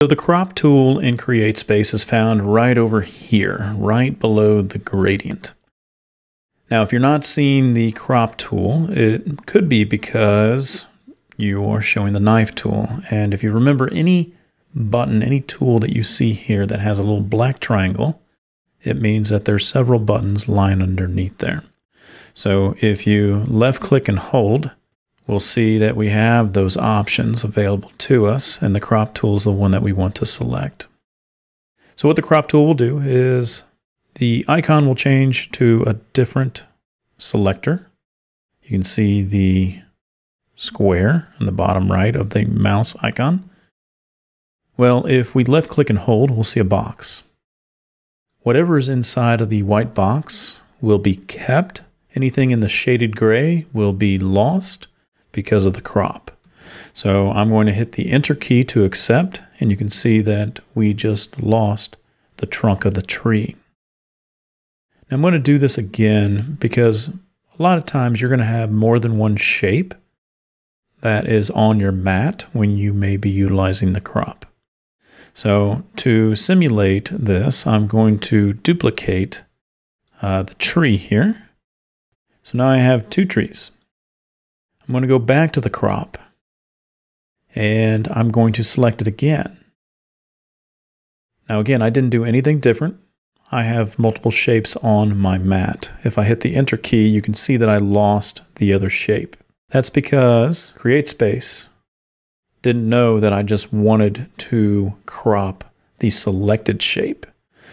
So the crop tool in CreateSpace is found right over here, right below the gradient. Now, if you're not seeing the crop tool, it could be because you are showing the knife tool. And if you remember, any button, any tool that you see here that has a little black triangle, it means that there's several buttons lying underneath there. So if you left click and hold, we'll see that we have those options available to us, and the crop tool is the one that we want to select. So what the crop tool will do is the icon will change to a different selector. You can see the square in the bottom right of the mouse icon. Well, if we left click and hold, we'll see a box. Whatever is inside of the white box will be kept. Anything in the shaded gray will be lost because of the crop. So I'm going to hit the enter key to accept, and you can see that we just lost the trunk of the tree. Now I'm going to do this again because a lot of times you're going to have more than one shape that is on your mat when you may be utilizing the crop. So to simulate this, I'm going to duplicate the tree here. So now I have two trees. I'm going to go back to the crop, and I'm going to select it again. Now again, I didn't do anything different. I have multiple shapes on my mat. If I hit the enter key, you can see that I lost the other shape. That's because CreateSpace didn't know that I just wanted to crop the selected shape.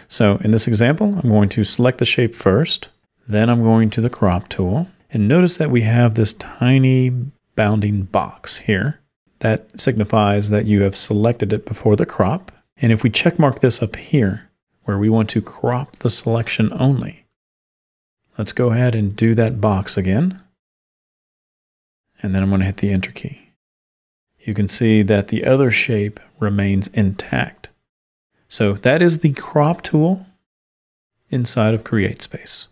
So in this example, I'm going to select the shape first, then I'm going to the crop tool. And notice that we have this tiny bounding box here. That signifies that you have selected it before the crop. And if we check mark this up here, where we want to crop the selection only, let's go ahead and do that box again. And then I'm going to hit the enter key. You can see that the other shape remains intact. So that is the crop tool inside of CreateSpace.